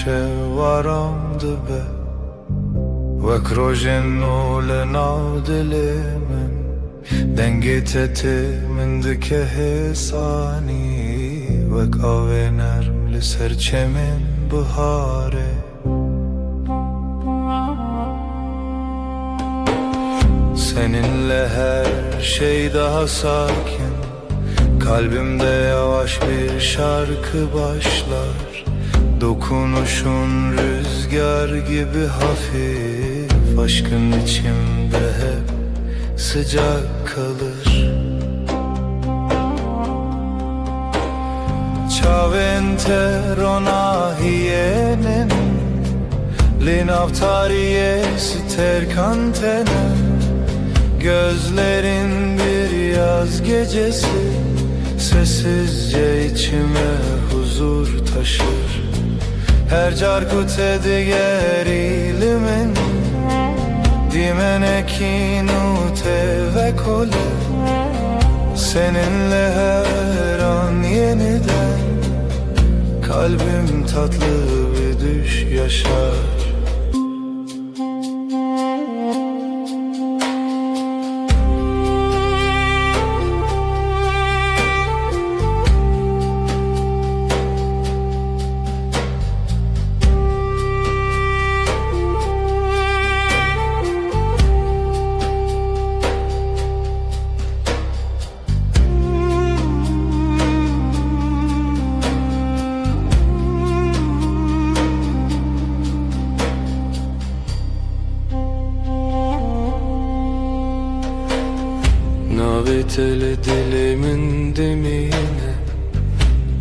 شوارم دبه وک روژنو لناودلی من دنگی تتی من دکه حسانی وک آوه نرم لسر چمن بهاره Seninle her şey daha sakin, kalbimde yavaş bir şarkı başlar. Dokunuşun rüzgar gibi hafif, aşkın içimde hep sıcak kalır. Çaventero hienen, linavtariye sterkantene. Gözlerin bir yaz gecesi, sessizce içime huzur taşır. Her carkute digerimin, dimenekinu ve kole. Seninle her an yeniden, kalbim tatlı bir düş yaşar. Navetele dilimin demine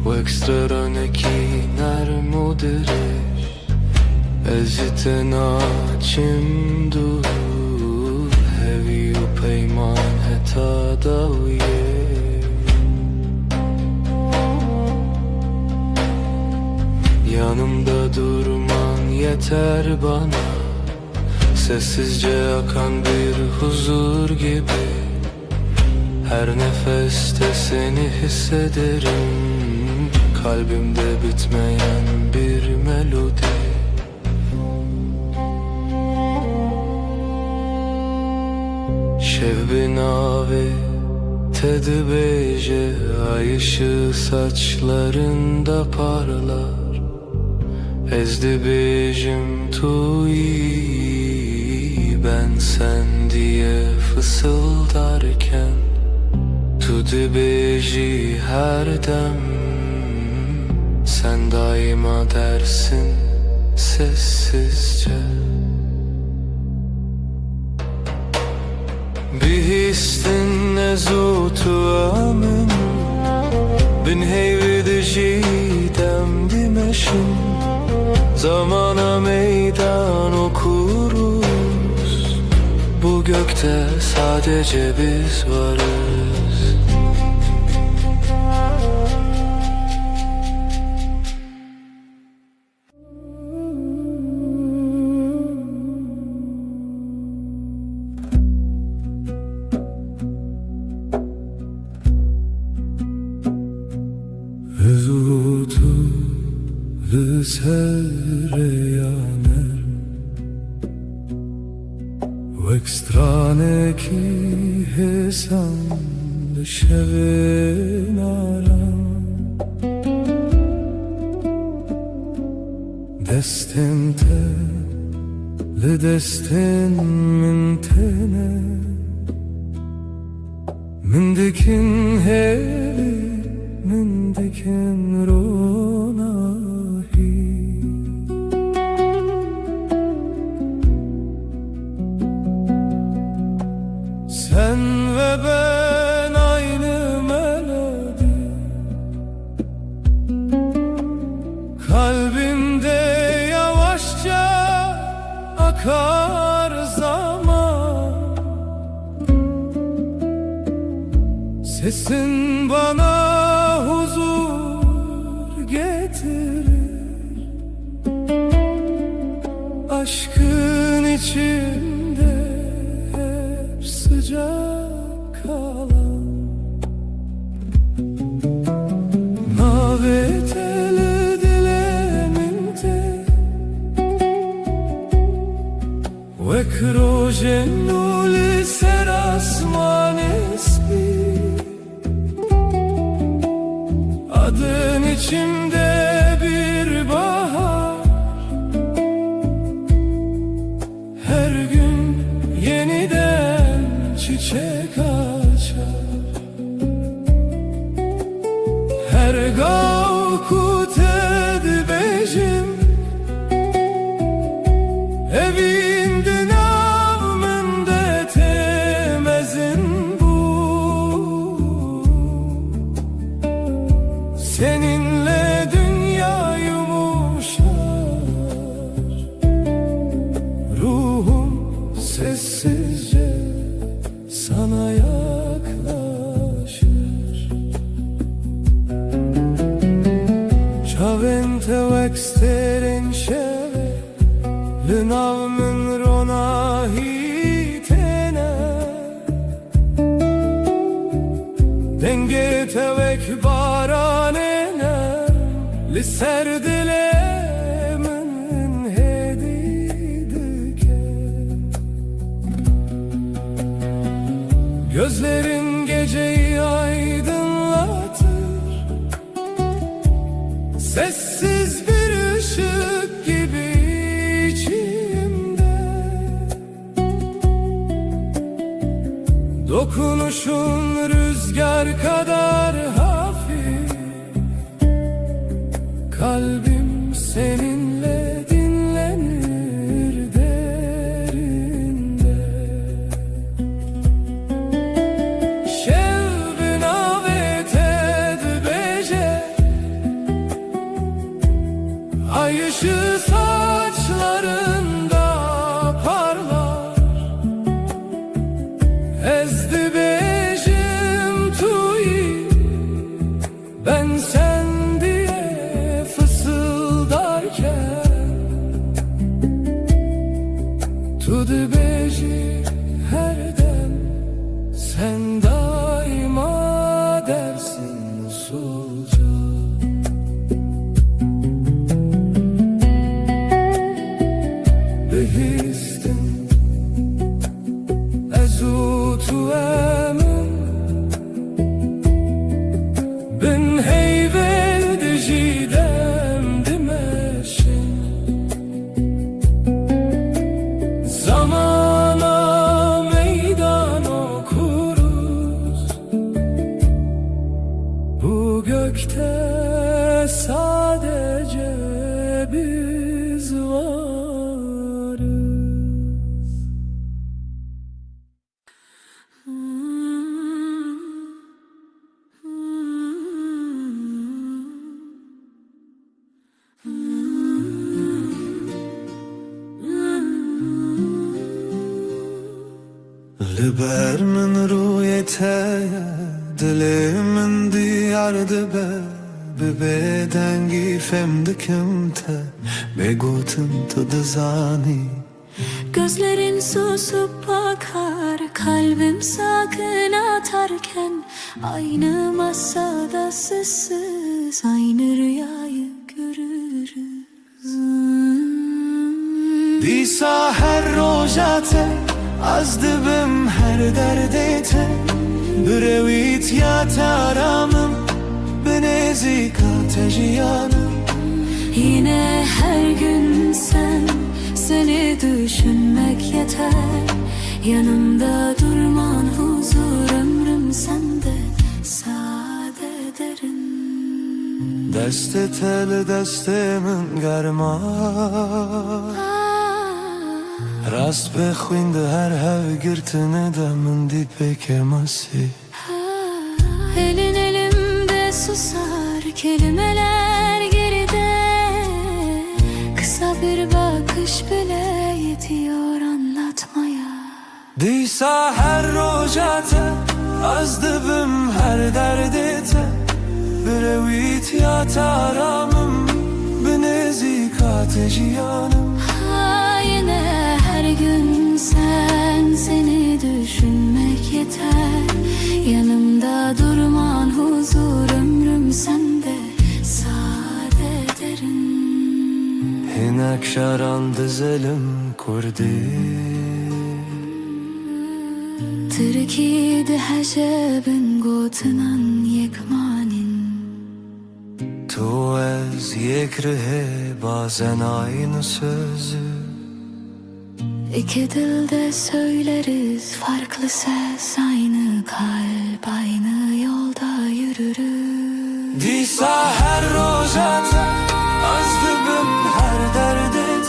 Vek straneki nermudirish Ezite naçim dur Hevi u peyman heta daviye Yanımda durman yeter bana Sessizce akan bir huzur gibi Her nefeste seni hissederim Kalbimde bitmeyen bir melodi Şev nave tedbeje Ay ışığı saçlarında parlar Ezdi bejim tuyi Ben sen diye fısıldarken Tu dibeji her dem Sen daima dersin sessizce Bir histin nezutu amin Bin heyvi dişidem dimeşim Zamana meydan okuruz Bu gökte sadece biz varız Vezutu sereyaner Vek strane ki hesam Şevenaram Destente le destin min tene Min dikin hevi Min dikin ronahi Sen ve ben aynı melodi Kalbimde yavaşça akar zaman Sesin bana huzur getirir Aşkın içinde hep sıcak kalan Navetele dilemimde وكروجنو لسر asman ismi, adın içimde bir bahar. Her gün yeniden çiçek açar. Her gavkut edbejim evinde navmında temezin bu. Seninle dünya yumuşar, ruhum sessizce sana yaklaşır. Çavente veksterin şeve Lınavmın rona hitene, denge tevek baranene Liser dilemin hedidike. Gözlerin geceyi aydınlatır, sessiz bir ışık gibi içimde. Dokunuşun rüzgar kadar hafif, kalbim seninle dinlenir derinde. Şevbin avet edbece, ay ışığı saçlarında parlar. Ezdi bejim tuyi, ben sen diye fısıldarken. Tudu beji her dem, sen daima dersin sulca. Behistin ezutu emin, bin heyvel dijidem dimeşin. Zamana meydan okuruz, bu gökte sadece biz varız. لبر من رویته دل من دیار دبه ببدنگی femdikimte begotum tadızani. Gözlerin susup bakar, kalbim sakın atarken. Aynı masada sessiz, aynı rüyayı görürüz. Disa her rojate az dibim her derdete, brevit ya taramım benezika tejiyanım. Yine her gün sen, seni düşünmek yeter. Yanımda durman huzur, ömrüm sende sade derin. Deste tel destemin germa, rast bexwinde her hev girtine de min dipe kemasi. Elin elimde susar, kelimeler geride. Kısa bir bakış bile yetiyor anlatmaya. Disa her rojate az dibim her derdete, brevit ya taramım benezika tejiyanım. Yine her gün sen, seni düşünmek yeter. Yanımda durman huzur, ömrüm sende sade derin. Hinek şaran dizelim کردی تركيد حجابن قوتنان يكمانين تو از یک ره bazen aynı sözü İki dilde söyleriz farklı ses, aynı kalp, aynı yolda yürürüz. دیسا هر روزت از دبم her derdet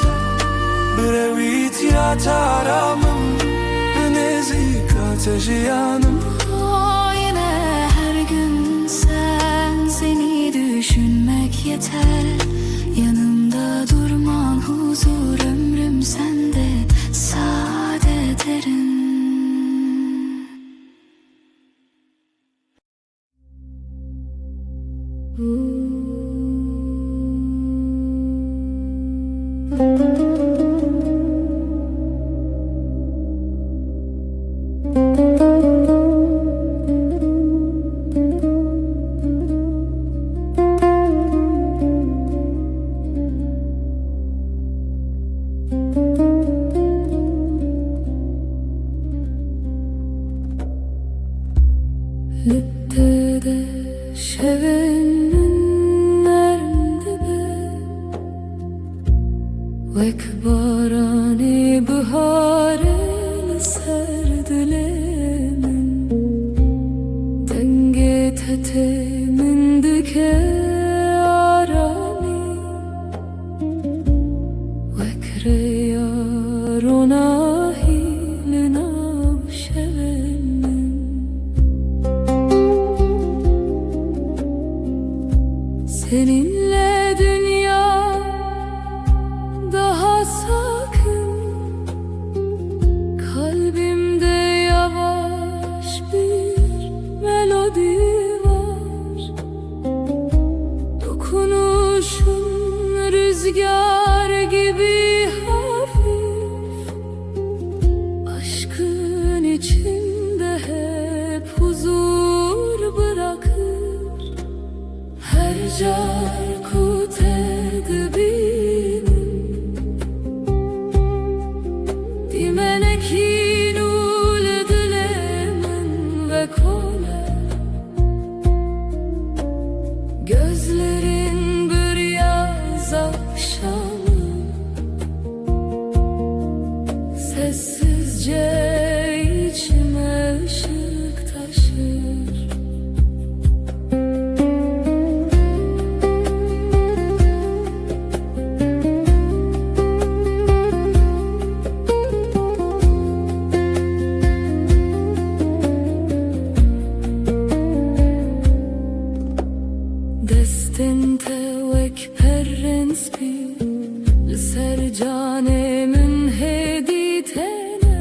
Brevit ya taramım Nezik ateşi yanım Yine her gün seni düşünmek yeter. Yanımda durman huzur, ömrüm sende saadet erin. Littede şevenin nerede Vek barani bıharel serdilemin Denge tetemin dike arani Vek reyar ona hilina şevenin Seninle dünya daha sakın. Kalbimde yavaş bir melodi var. Dokunuşun rüzgar gibi hafif. Aşkın içinde hep huzur bırakır. Her carkut edibinin Dimenekin ul dilemin ve kole Gözlerin bir yaz akşamı Sessizce içime ışık taşır. Destente vek perrens bi Ser canemin heditene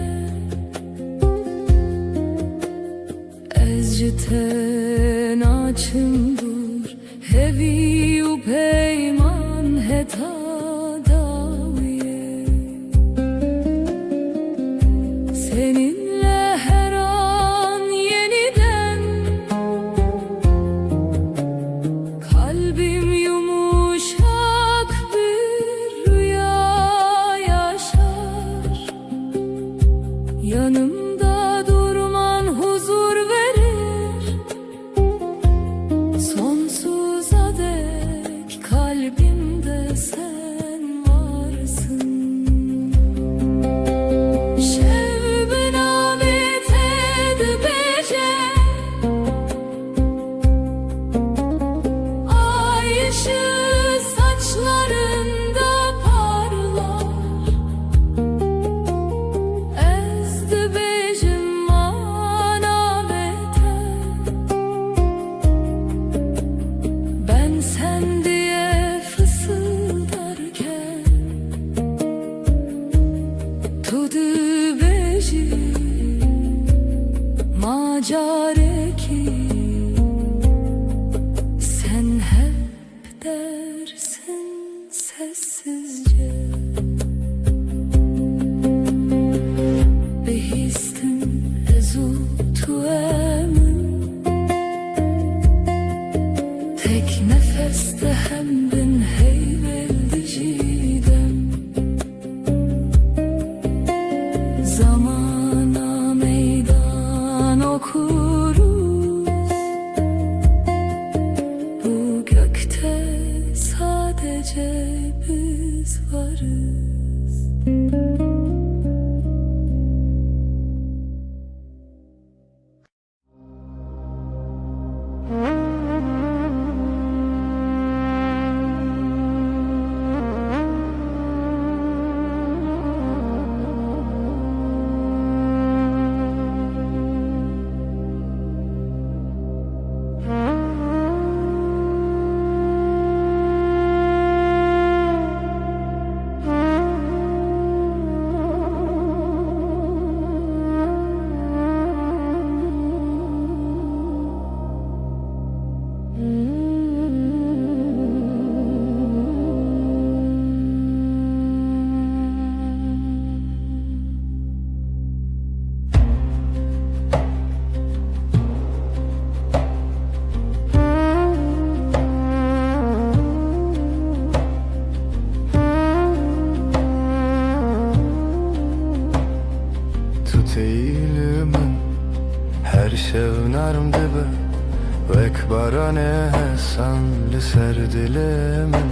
Ezciten açımdur Hevi u peyman heta daviye Seninle her an yeniden Kalbim yumuşak bir rüya yaşar. Yanımda durman huzur verir. Sonsuza dek kalbimde sen varsın. Şevben amet edbece Ay ışığı saçlarında parlar. Ezdi bejim manavete Ben sen diye fısıldarken Tudu beji macareki Sen hep dersin sessizce Behistim ezu tuemin Tek nefeste hem bin heyveldi cidem Zamana meydan okuruz. Bu gökte sadece biz varız. Eğilimin her şevnarm dibe Vek barane sanlı serdilimin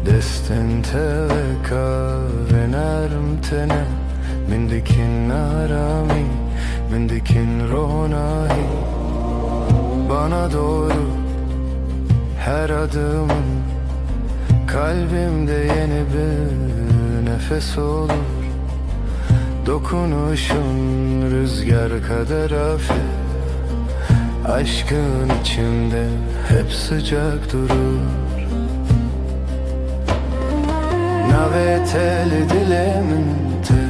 Destin teveka ve narm tene Min dikin arami, min dikin ronahi Bana doğru her adımın Kalbimde yeni bir nefes olur Dokunuşun rüzgar kadar hafif Aşkın içimde hep sıcak durur Naveteli dilemente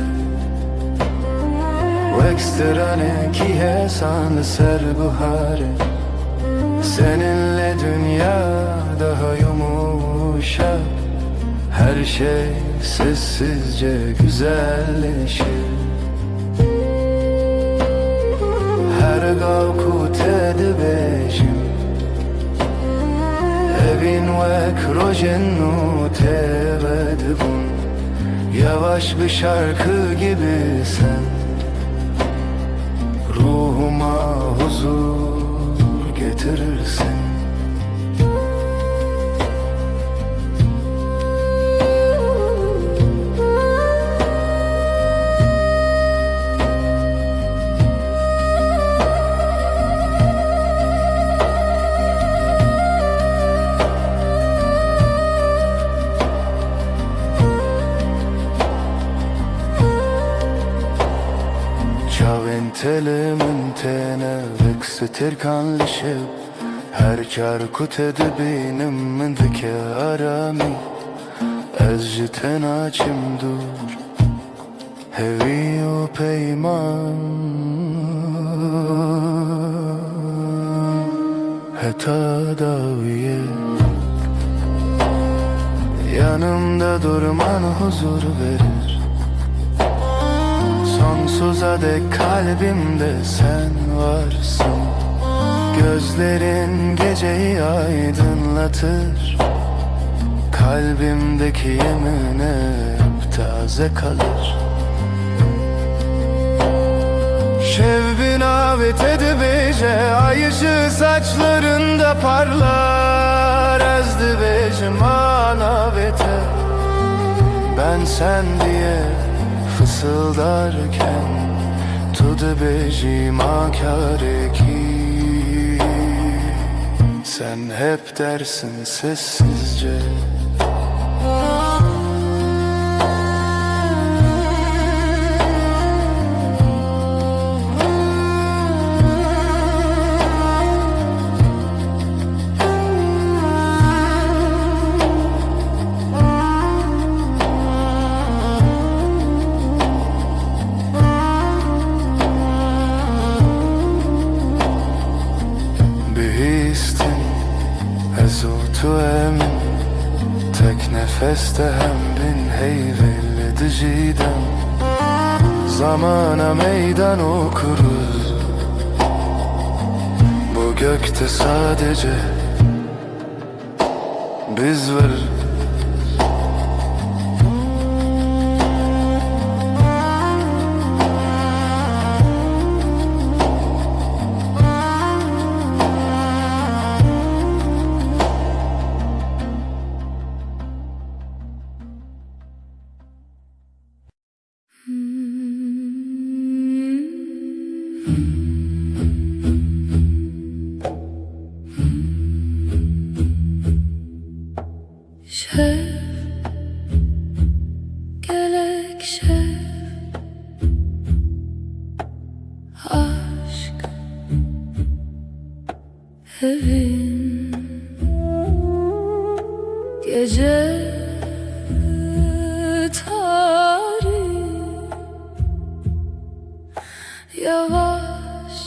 Vekstrane ki hesan ser buhare Seninle dünya daha yumuşak Her şey sessizce güzelleşir Her gavkut edibejim Evin vek rojennu tevedbun Yavaş bir şarkı gibi sen Ruhuma huzur getirirsin Telimin tene veksetir kanlışıp Her çarkut edibinin min dike arami Ez jiten açım dur Hevi o peyman Heta daviye Yanımda durman huzur verir Sonsuza dek kalbimde sen varsın Gözlerin geceyi aydınlatır Kalbimdeki yemin hep taze kalır Şevbin avet edibece Ay ışığı saçlarında parlar Ezdibecim anavete Ben sen diye fısıldarken Tudu bejim akareki Sen hep dersin sessizce Tu emin tek nefeste hem bin heyvelli diciden Zamana meydan okuruz Bu gökte sadece biz varız Şef, gelek şef, aşk evin gece tarih, yavaş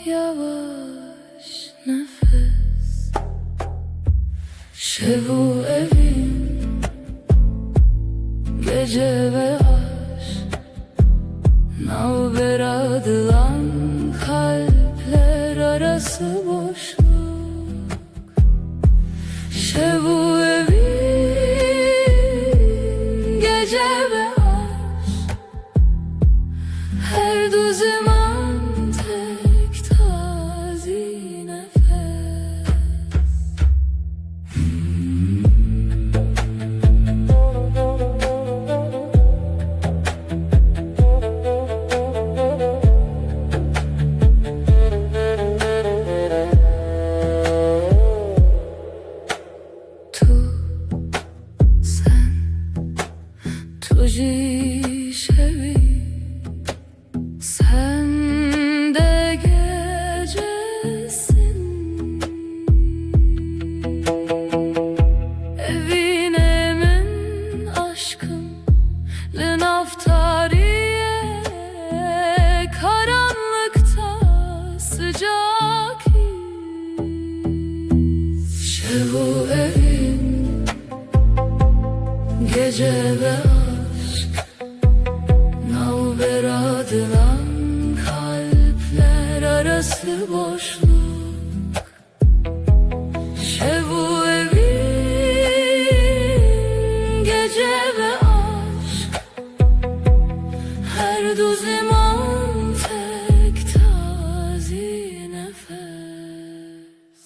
yavaş nefes. Şevu evin gece ve aşk, navber adılan kalpler arası boşluk. Şevu evin gece ve aşk, her du zaman tek tazi nefes. Tuji şevi, sen de gecesin. Evine min aşkım, lin aftariye, karanlıkta sıcak his. Şevu evin gece ve aşk, navber adılan kalpler arası boşluk. Şevu evin gece ve aşk, her du zaman tek tazi nefes.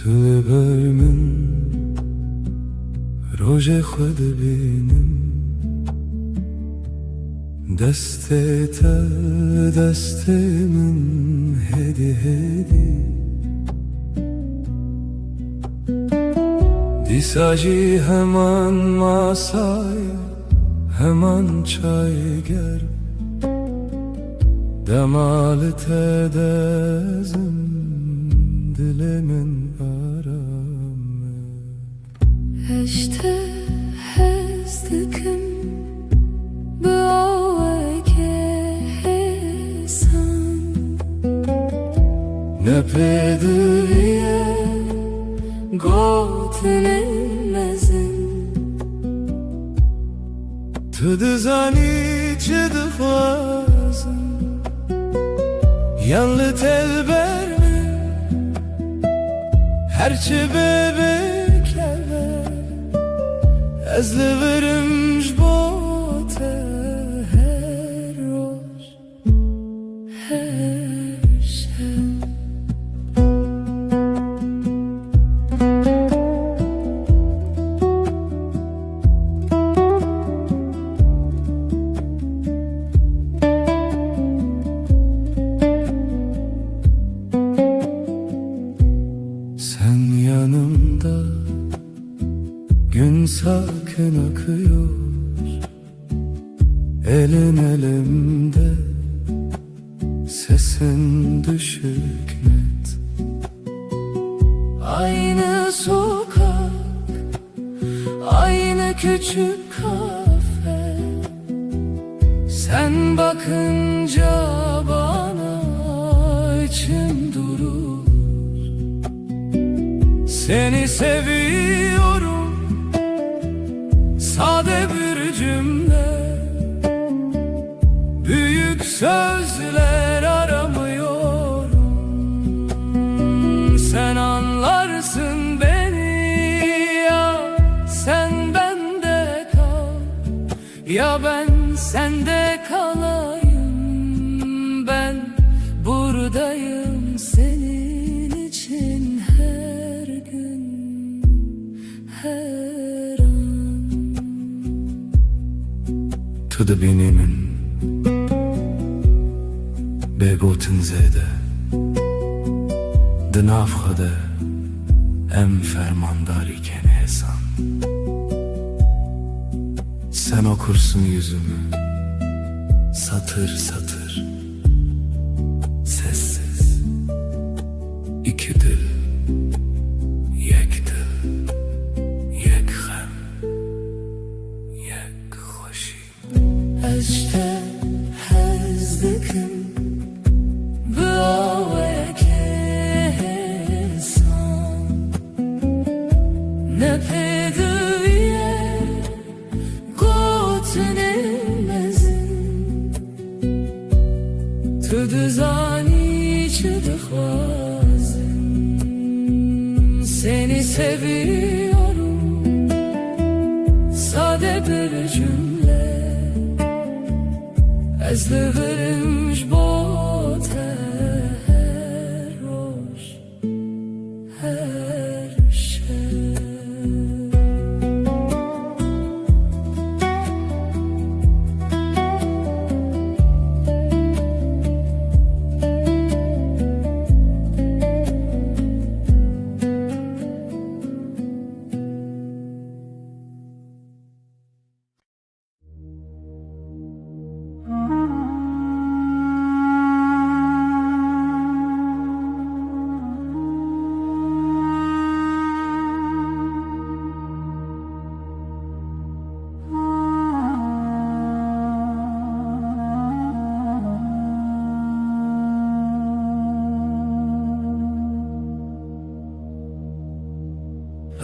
تبر من روژ خود بینم دست تر دست من هدی هدی دیساجی hemen masaya hemen çay ger demalı tedezim dilimin aramı. Eşte hezdikim bu hesan, ne pedriye gotinilmezin. Tıdızani çıdıfazın yanlı telber mi herçi bebekler ezli verimş bote Her roş, her şey. Sen yanımda gün sakin akıyor, elin elimde, sesin düşük net. Aynı sokak, küçük kafe, sen bakınca bana içim durur. Seni seviyorum, sade bir cümle, büyük sözler aramıyorum. Sen anlarsın beni, ya sen bende kal, ya ben sende kalayım. Ben buradayım senin için her gün, her an. To the beginning بگوتن زده دناف خده ام fermandari ken hesan. Sen okursun yüzümü satır satır, sessiz. İki dil, yek dil, yek gem, yek hoşi. Eşte hezdikim بأويك إنسان نبدوية قوتن المزن تدزاني çıdıkvazın. Seni seviyorum, sade bir cümle, ezliğimmiş bote.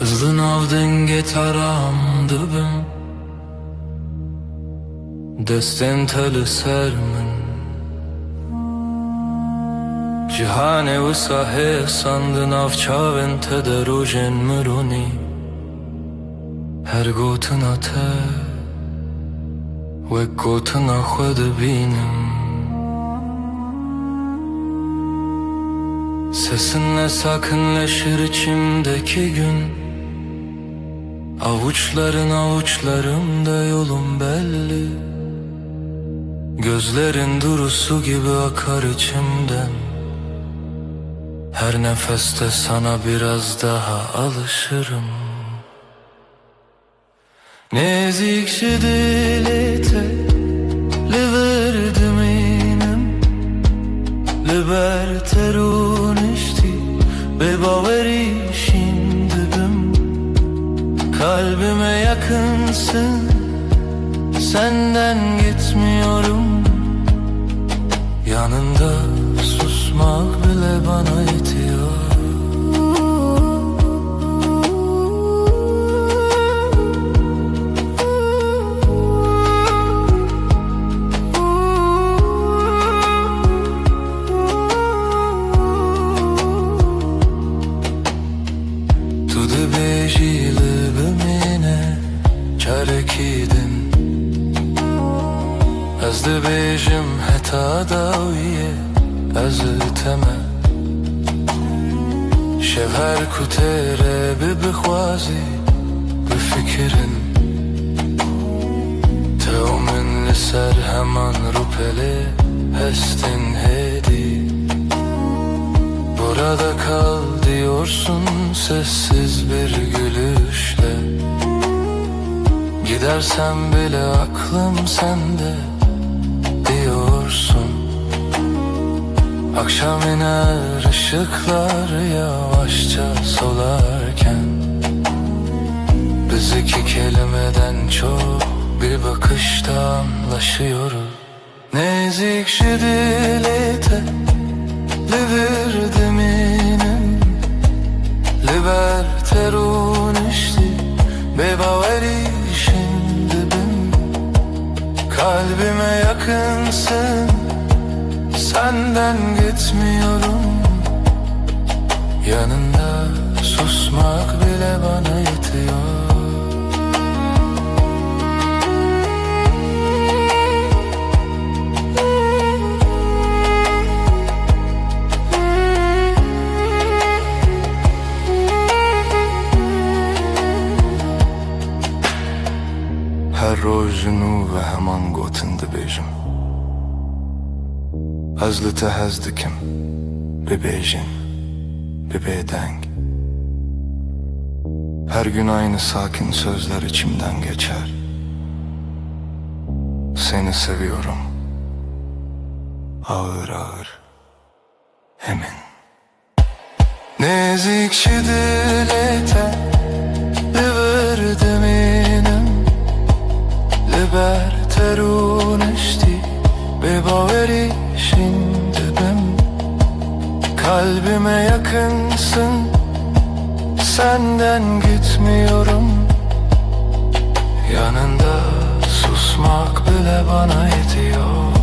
Hızlı navdın getaram dibim Destin teli sermin Cihane ve sahe sandın avçavın tederujen müruni Her gotun ate ve gotun ahvede binim Sesinle sakinleşir içimdeki gün Avuçların avuçlarımda yolum belli Gözlerin durusu gibi akar içimden Her nefeste sana biraz daha alışırım Nezikşi dilete Liverdim inem Liberterun işti Ve baveri şimdidim Kalbime yakınsın Senden gitmiyorum Yanında susmak bile bana yetiyor Ez dibêjim heta dawiye ez teme Şev her ku têre bibixwazî bifikirin Tev min li ser heman rûpelê hestin hêdî Burada kal diyorsun sessiz bir gülüşle Gidersem bile aklım sende diyorsun Akşam iner ışıklar yavaşça solarken Biz iki kelimeden çok bir bakışta anlaşıyoruz. Nezik dilete Livirdiminin Liberterun işti Bebaveri şimdi ben Kalbime yakınsın Senden gitmiyorum. Yanında susmak bile bana yetiyor. هر روز نو و همان گوتنده بیجم از لته هزدکم ببیجin bebeğdeng. Her gün aynı sakin sözler içimden geçer. Seni seviyorum. Ağır ağır emin. Nezikçi dilete Liverdim inem Liberterun işti Bebaveri şimdi ben Kalbime yakınsın Senden gitmiyorum. Yanında susmak bile bana yetiyor.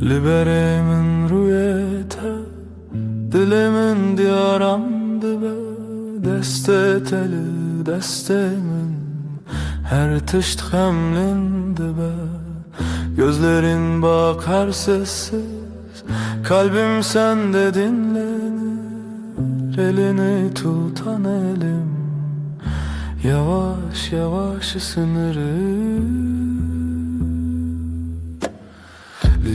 Liberemin rüyete Dilimin diyaramdı be Deste teli destemin Her tışt hemlindi be Gözlerin bakar sessiz Kalbim sende dinlenir Elini tutan elim Yavaş yavaş ısınırım.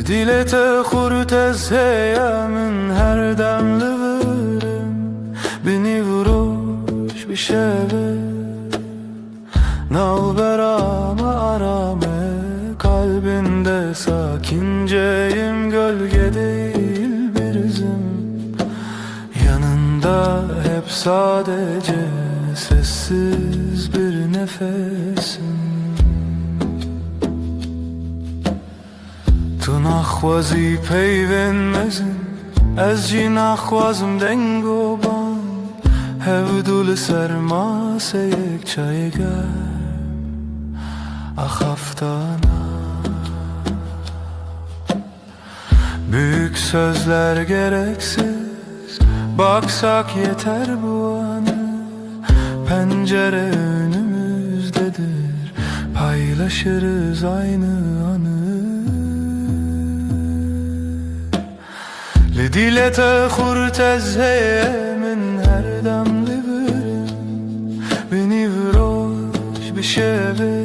Dilete hurtez heyemin her demli verim Beni vuruş bir şeve Nalberame arame Kalbinde sakinceyim Gölge değil bir izim Yanında hep sadece Sessiz bir nefesim. تو نخوازی پیوندمزن از جی نخوازم دنگ و بان هودول سرماسه یک چای گرم ahaftana. Büyük sözler gereksiz baksak yeter bu anı. Pencere önümüzdedir paylaşırız aynı anı. لديلة خورت من هر دم لبرم بني vroş bir şeve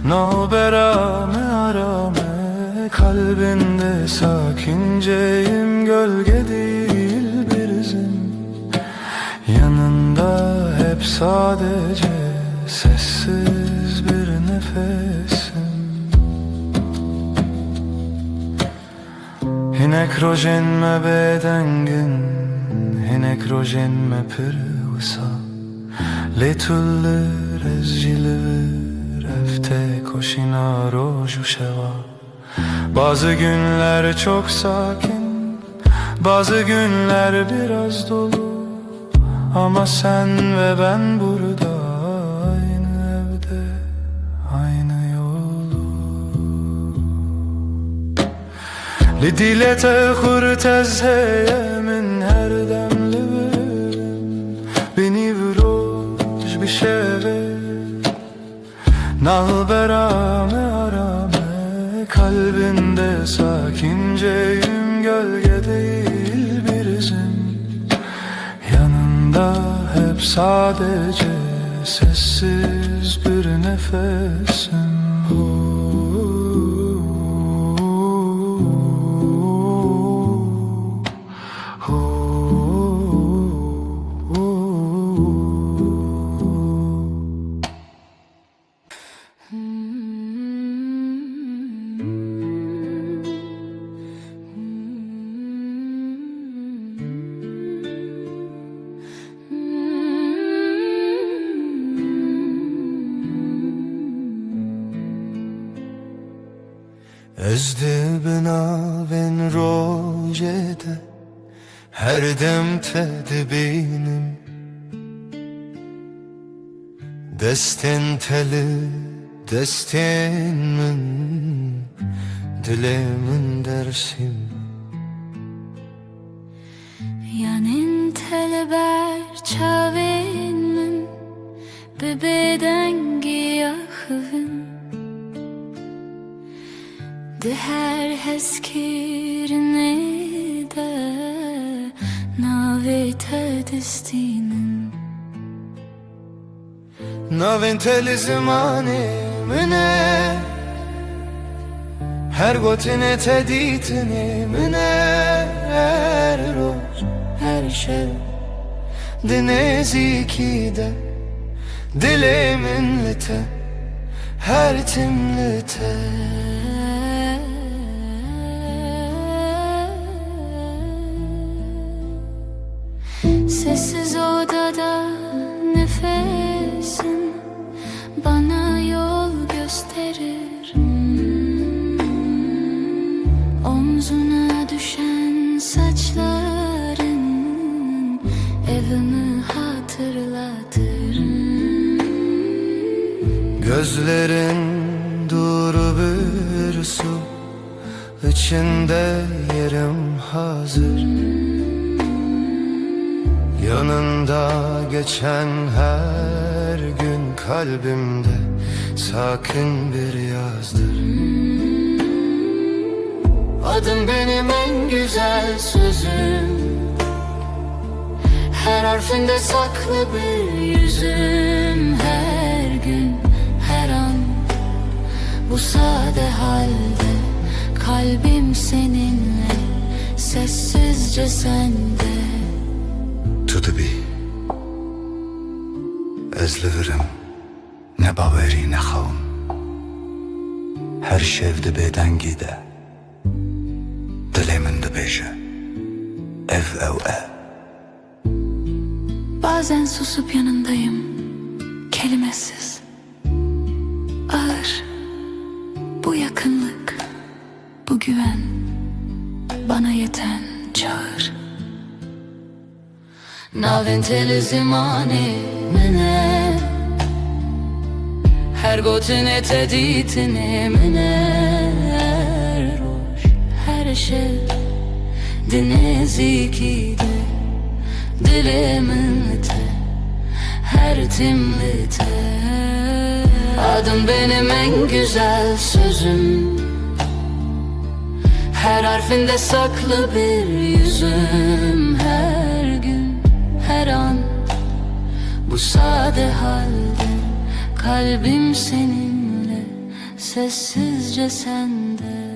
Nalberame arame Kalbinde sakinceyim Gölge değil bir izim Yanında hep sadece Sessiz bir nefesim. Hinek rojen me bedengin Hinek rojen me pırvısa Letullir ezcilir Efte koşina roju şeva. Bazı günler çok sakin Bazı günler biraz dolu Ama sen ve ben burada Aynı evde aynı yolu. لديلة خورتز من her demli verim Beni vroş bir şey Nalberame arame kalbinde sakinceyim, gölge değil bir izim. Yanında hep sadece sessiz bir nefesim. Ez dibna ven rojede her dem tedbinim, destin teli destin min, dilimin dersim. Yanin teleber çavin min, bebeden giyahın. Det her heskirne de navete destinen. Navin teli zimani mine, her gotine teditini mine, her roz her şev dinezi de dilimin lite her timlite. Sessiz odada nefesin bana yol gösterir. Omzuna düşen saçların evimi hatırlatır. Gözlerin duru bir su, içinde yerim hazır. Yanında geçen her gün kalbimde sakin bir yazdır. Adın benim en güzel sözüm, her harfinde saklı bir yüzüm. Her gün, her an, bu sade halde kalbim seninle, sessizce sende. Tu dibi ez li virim ne bawerî ne xewim, her şev dibe dengî de dilê min dibêje ev ew e. Bazen susup yanındayım, kelimesiz, ağır. Bu yakınlık, bu güven bana yeten çağır. Navin teli zimani mine, her gotine teditini mine, her roş her şev dinezi de dilimin lite her timlite. Adın benim en güzel sözüm, her harfinde saklı bir yüzüm. Her gün, her an, bu sade halde kalbim seninle, sessizce sende.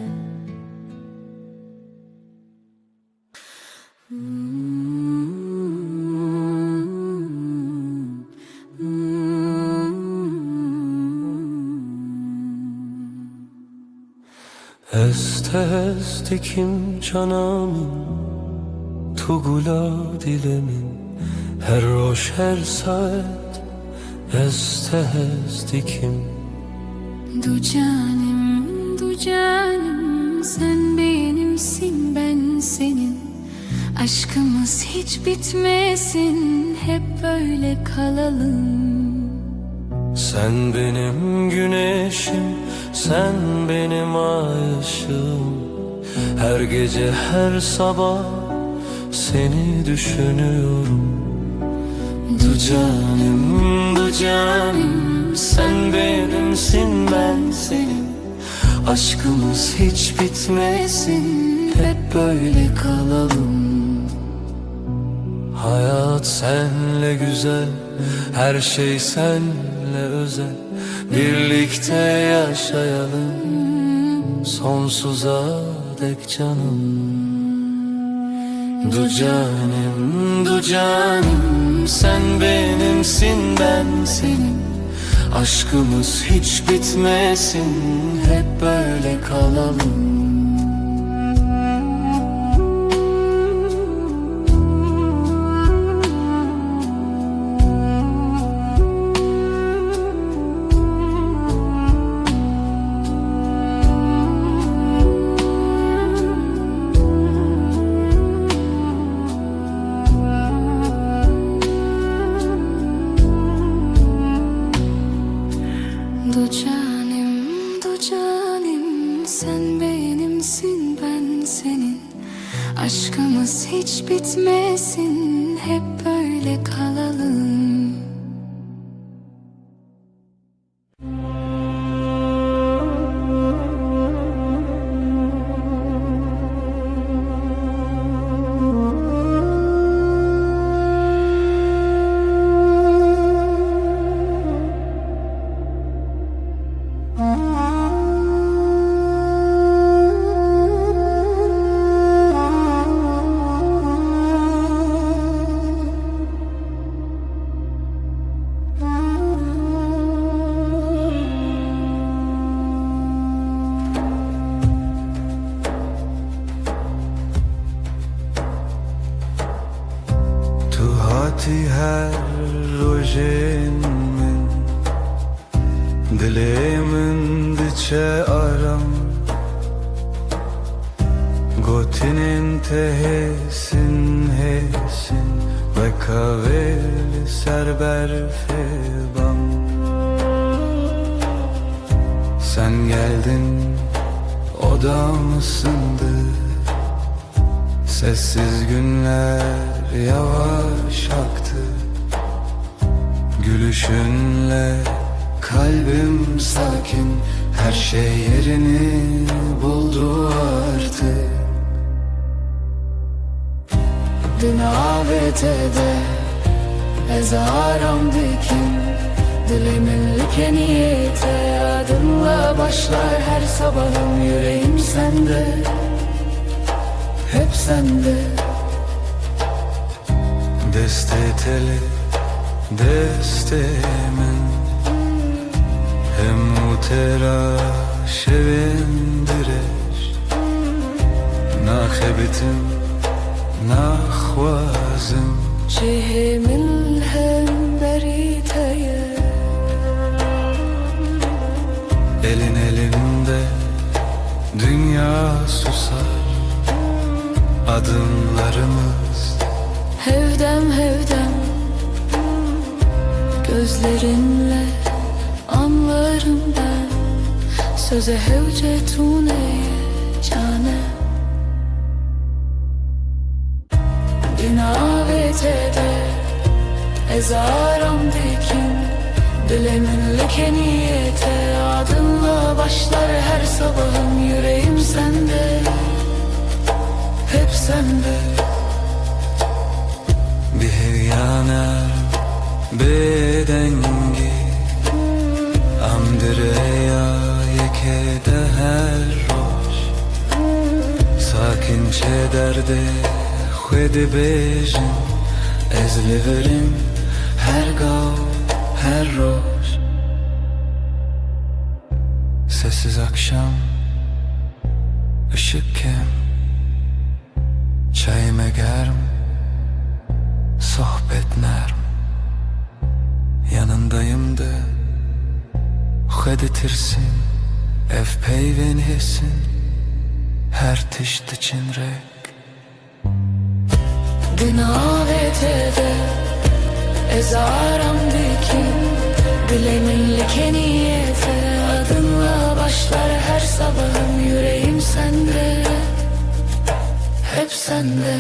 Est dikim canamın, tugula dilemin, her roş her saat est dikim. Du canım, sen benimsin, ben senin. Aşkımız hiç bitmesin, hep böyle kalalım. Sen benim güneşim, sen benim ay ışığım. Her gece her sabah seni düşünüyorum. Du canım, sen benim benimsin, ben senin. Aşkımız hiç bitmesin, hep böyle kalalım. Hayat senle güzel, her şey senle özel. Birlikte yaşayalım, sonsuza dek canım. Du canım, du canım, sen benimsin, ben senin. Aşkımız hiç bitmesin, hep böyle kalalım. Du canım, sen benimsin, ben senin. Aşkımız hiç bitmesin, hep böyle kalalım. आती है rojenin Dileğimin diçe aram Gotinin tehesin hesin Ve kaveli serber febam Sen geldin odam ısındı Sessiz günler yavaş aktı Gülüşünle kalbim sakin Her şey yerini buldu artık Dün AVT'de ezaram dikin Dilimin likeniyete adınla başlar her sabahım Yüreğim sende, hep sende Deste teli, deste min Hem utera şevindireş Nahebitim, nahvazım Cehimin hem beriteye Elin elimde dünya susar Adımlarımız Hevdem hevdem Gözlerinle anlarım ben Söze hevcetune cane Dün AVT'de ezaram dikin Dilimin likeniyete adınla başlar her sabahım Yüreğim sende, hep sende Bihevyaner bedengi Amdireya yekede her roş Sakinçe derde Xwedi bejim Ez liverim her gav her roş Sessiz akşam ışık kem Çayime germ Sohbet nerm Yanındayım da Xwedi tirsin Ev peyven hesin Her tişt için rek Dün AVT'de ezaram dikin Dilimin likeniyete adınla başlar her sabahım Yüreğim sende, hep sende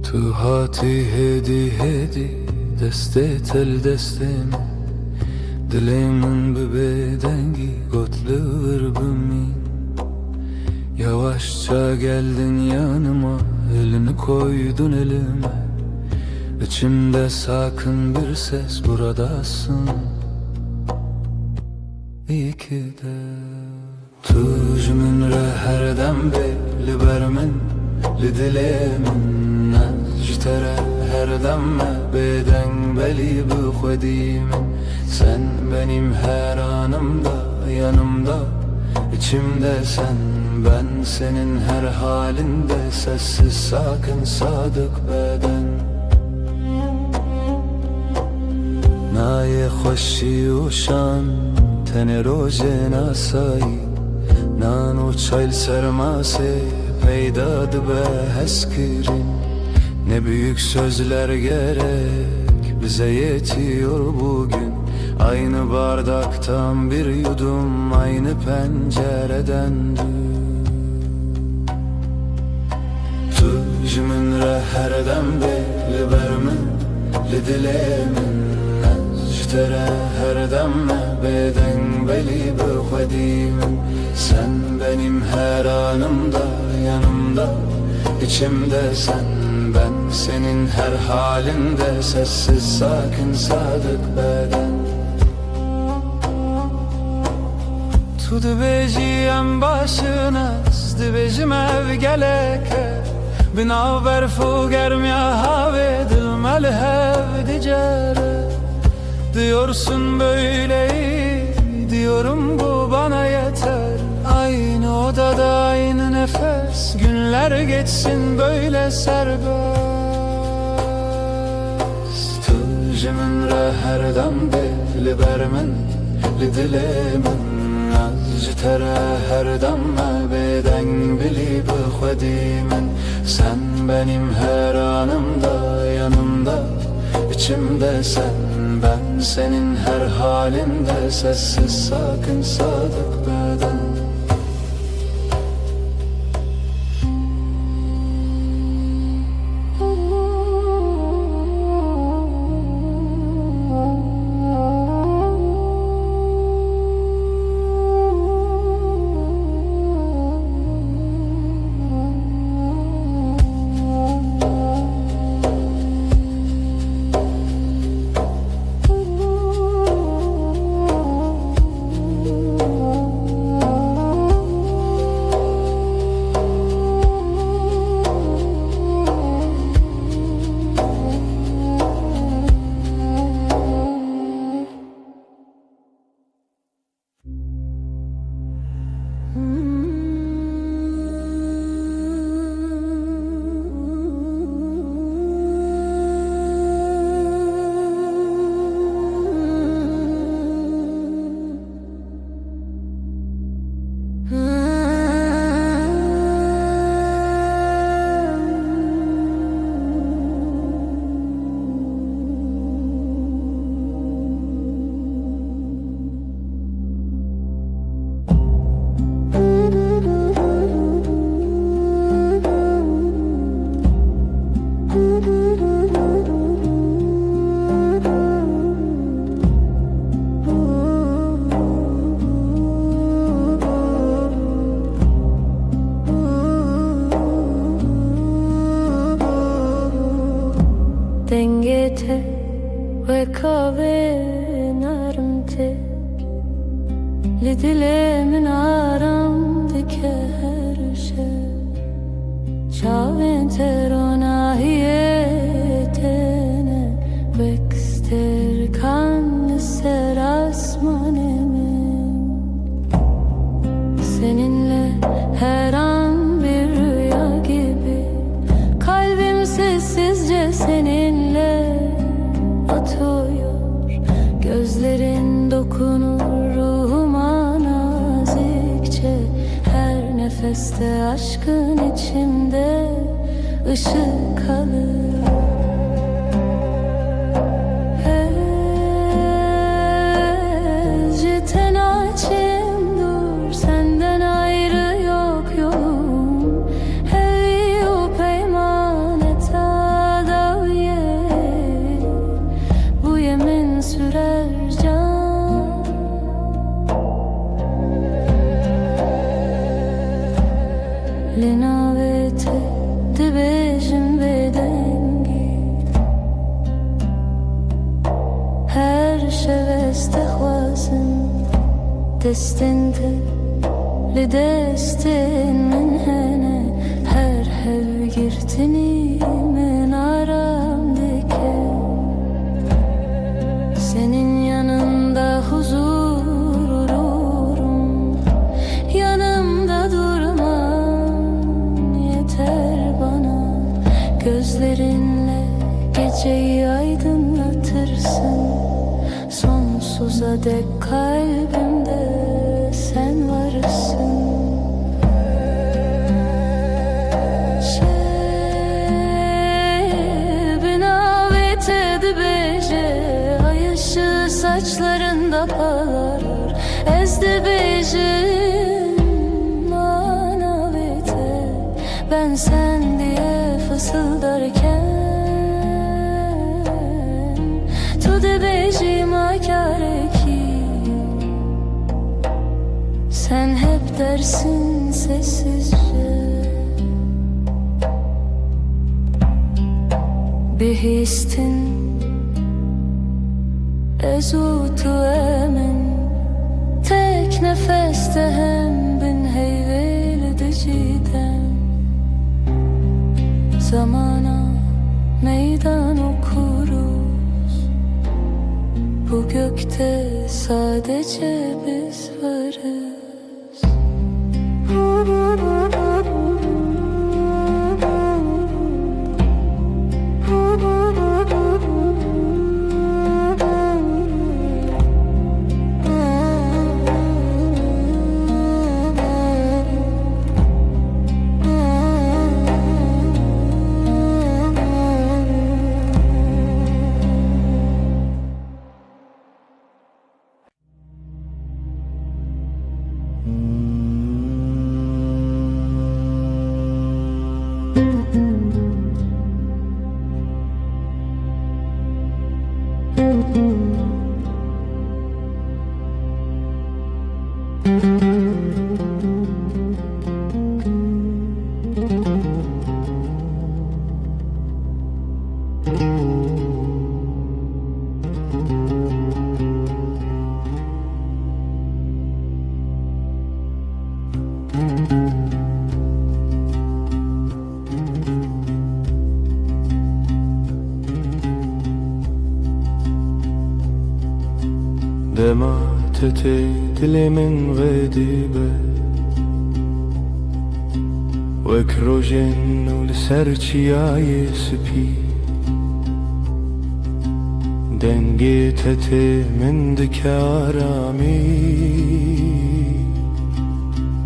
تو هاتی هدی هدی دسته تل دستم Dilimin bir bedengi gotluğur bümin Yavaşça geldin yanıma elini koydun elime İçimde sakın bir ses buradasın İyi ki de Tujmin re herdem belli bermin Li dilimin Najtere herdem me beden beli bu khodimin Sen benim her anımda yanımda İçimde sen ben senin her halinde Sessiz sakin sadık beden Naye hoşi uşan tene roje nasai Nano çayl sermase peyda dibe heskirin Ne büyük sözler gerek bize yetiyor bugün Aynı bardaktan bir yudum aynı pencereden Tujmin re herdem belli bermin li dilimin Najtere herdem me beden beli bu khodimin Sen benim her anımda yanımda İçimde sen ben senin her halinde Sessiz sakin sadık beden Tu dibêjiyem başınız dibêjim ev geleke Binaver fu germiya have dilmel hev dicere Diyorsun böyle iyi diyorum bu bana yeter Aynı odada aynı nefes günler geçsin böyle serbest Tujmin re herdem belli bermin li dilimin Najtere herdem me beden beli bu khodimin Sen benim her anımda yanımda İçimde sen ben senin her halinde Sessiz sakin sadık beden Dengete ve kahve narmte Li dilimin aramdaki her şey Çavin terona hiyetene Bekster kan ser asmanemin Seninle her an bir rüya gibi Kalbim sessizce seninle atıyor Gözlerin dokunur ruhuma nazikçe Her nefeste aşkın içimde ışık alır لدستن من هنا her hev girtini men aramdaki senin yanında huzur olurum, yanımda durman yeter bana. Gözlerinle geceyi aydınlatırsın, sonsuza dek kalbimde sen varsın. Saçlarında parlar ezdi bejim manavete. Ben sen diye fısıldarken tude bejim akareki. Sen hep dersin sessizce, bihistin ezutu emin. Tek nefeste hem bin heyveldi cidden. Zamana meydan okuruz, bu gökte sadece biz varız. دمعت دل من غديبة وكروجن ولسرچياي سبي دنگيتت من دكارامي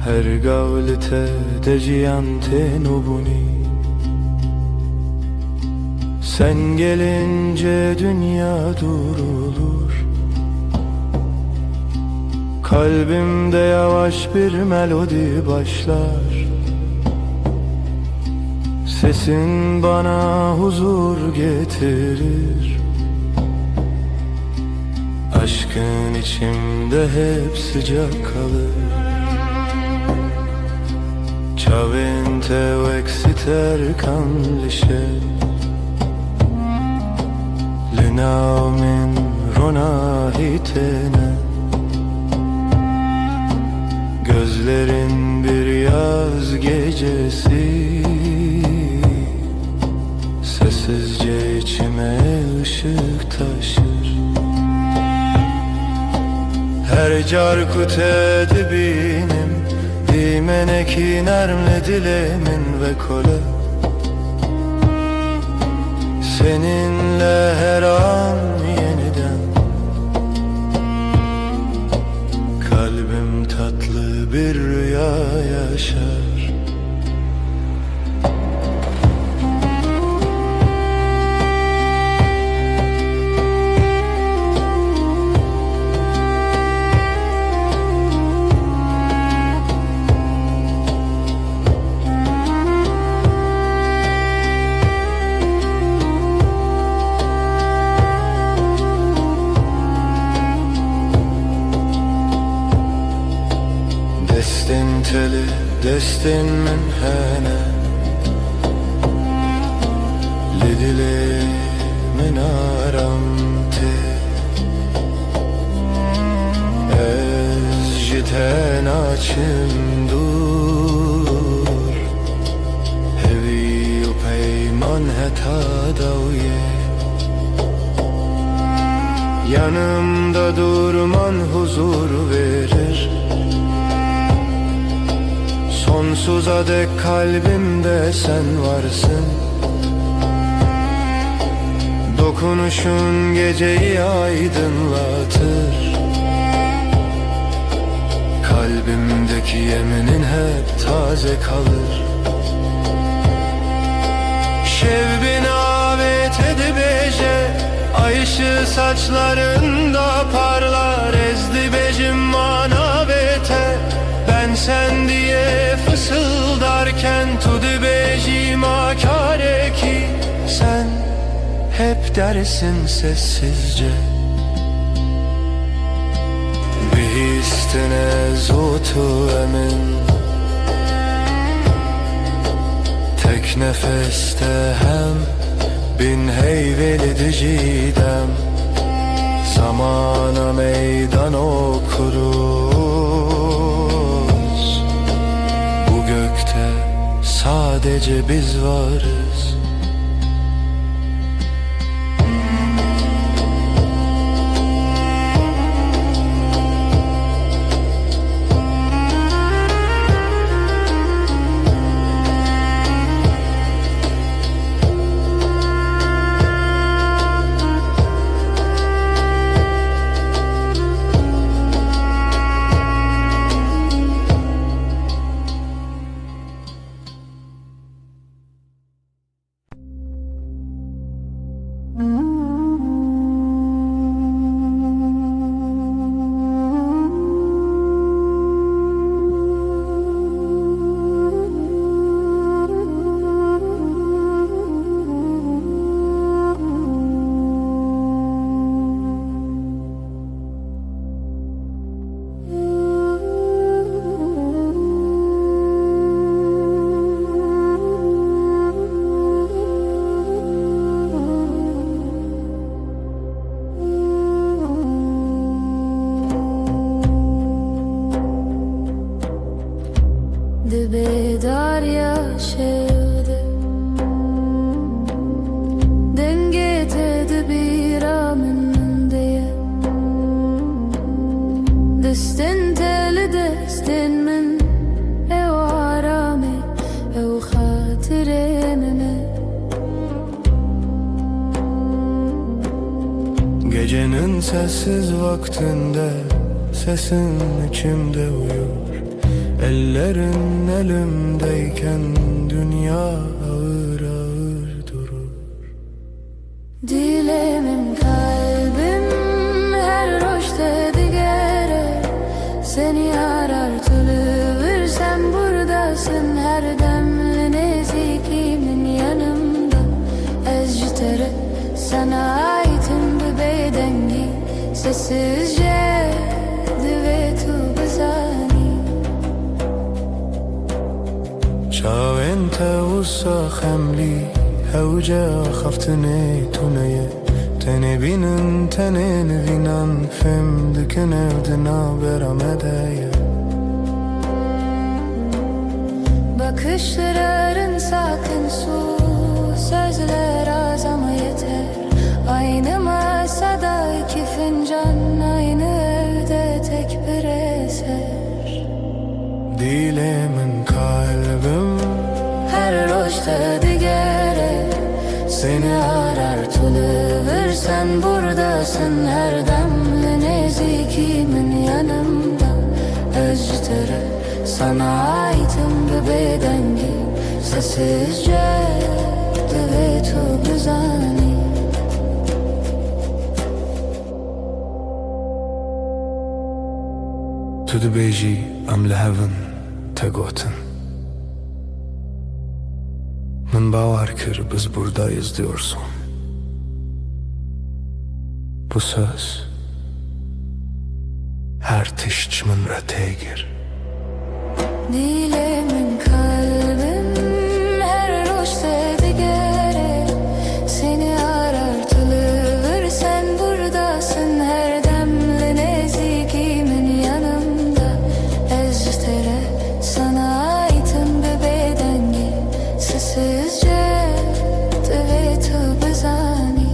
her gavlete deciyante nubuni. Sen gelince dünya durulur, kalbimde yavaş bir melodi başlar. Sesin bana huzur getirir, aşkın içimde hep sıcak kalır. Çavinte vexiter kanlişe Linamin ronahitene. Gözlerin bir yaz gecesi, sessizce içime ışık taşır. Her carkut edibinim dimeneki nermle dilemin ve kole. Seninle her an yeniden kalbim tatlı bir rüya yaşar. Destin teli, destin min hene Lidili min aramte Ez jit ten açım dur Hevi u peyman heta daviye Yanımda durman huzur verir Sonsuza dek kalbimde sen varsın Dokunuşun geceyi aydınlatır Kalbimdeki yeminin hep taze kalır Şevbin avet edibeje Ay ışığı saçlarında parlar Ezdi becim manavete Ben sen diye fısıldarken Tudu becim akare ki Sen hep dersin sessizce Bihistine zutu emin Tek nefeste hem bin heyveli dicidem Zamana meydan okuruz Bu gökte sadece biz varız Darya şevde Denget edibira min diye Destin teli destin min Ev arame ev hatiremime Gecenin sessiz vaktinde Sesin içimde uyur Ellerin elimdeyken dünya ağır ağır durur Dilemin kalbim her roşte digere Seni arar tülüvür sen buradasın her demli nezikimin yanımda Ezcitere sana aitim bir bedengi Sessizce düvetu bizani شاو وصا خملي هوجا خفتني تونية تني بينن تني نفينان فم دكنا ودنا برامدايا Bakışların sakın su Sözler az ama yeter Aynı masada iki fincan Aynı evde tek bir eser Dilemin kalbim Her roşta digere Seni arar tülüvür sen buradasın her demli nezikimin yanımda Özcütere sana aitim bir bedengi Sessizce düvetu bizani Tu dibêjî em li hevin te gotin Min bawer kir biz buradayız diyorsun Bu söz her tişt min re têgir Dilemin kalbim her roşta digere Seni arar tülüvür sen buradasın her demli nezikimin yanımda sessizce devita bezani.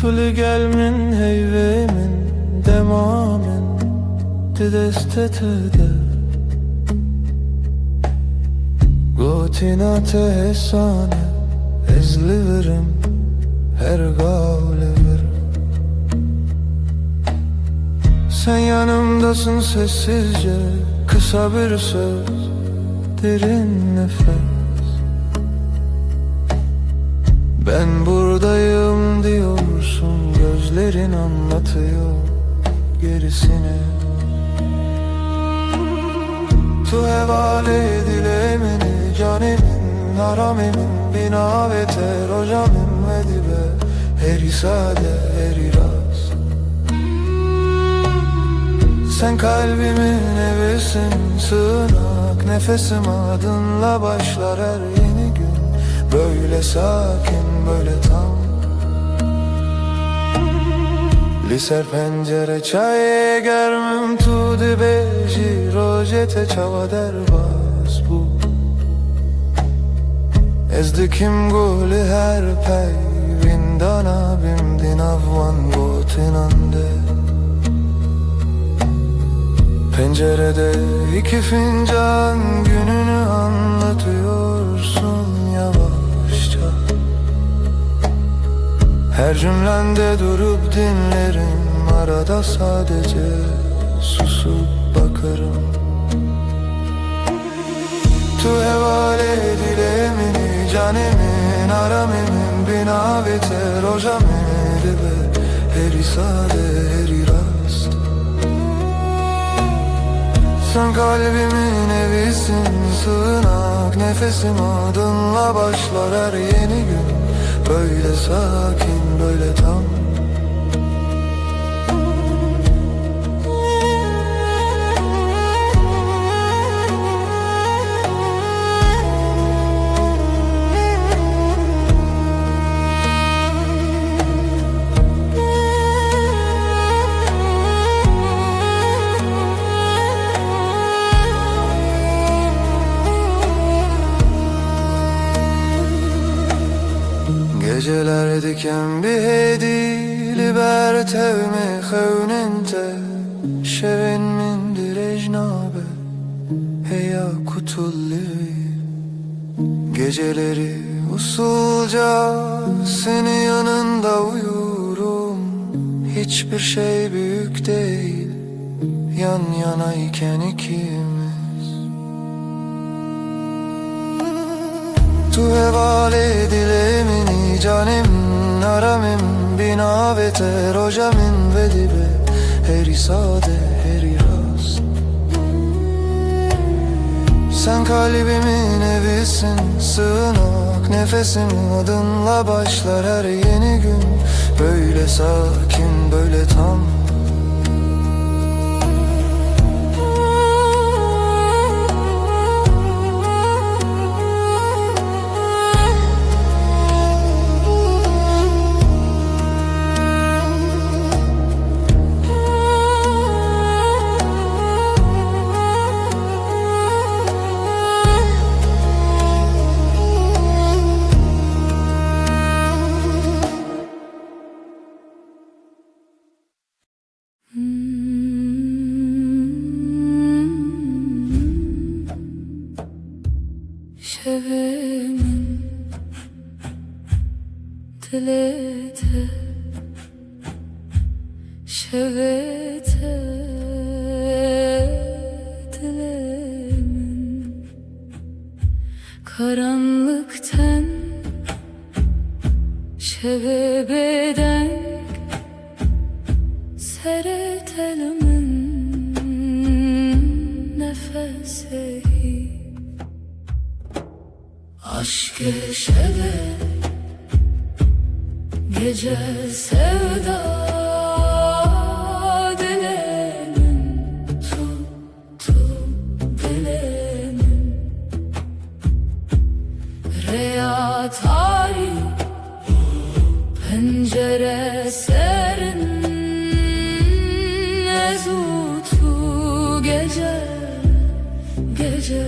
Tuli gelmin heyvemin demamin Didestetede Gotinate hesane ezliverim her gavleverim. Sen yanımdasın sessizce, kısa bir söz, derin nefes. Ben buradayım diyorsun, gözlerin anlatıyor gerisini. Tu hevale dilemeni canimin haramemin bina ve terocamim ve dibe heri sade heri rast. Sen kalbimin evesin sığınak, nefesim adınla başlar her yeni gün. Böyle sakin böyle tam. Liser pencere çay germim tu dibe jirojete çava derbas bu. Ezdikim guli her pey vindana bimdin avvan gotinande. Pencerede iki fincan gününü anlatıyorsun yavaşça. Her cümlende durup dinlerim, arada sadece susup bakarım. Tu hevale dilemini canemin aramemin bina ve terojamedi be heri sade heri rast. Sen kalbimin evisin sığınak, nefesim adınla başlar her yeni gün. Böyle sakin böyle tam. Geceler diken bir hedi liberte me xewnente şevin min direjnabe heya kutulli. Geceleri usulca senin yanında uyurum. Hiçbir şey büyük değil yan yanayken ikimiz. Tu hevale dilemini canemin aramim bina ve terojamin ve dibe heri sade heri rast. Sen kalbimin evisin sığınak, nefesim adınla başlar her yeni gün. Böyle sakin böyle tam. Şevemin dilete şevete dileme. karanlıktan şevebeden seretelimin nefesi aşk-ı şeve gece sevda tarih pencere serin ezutu gece gece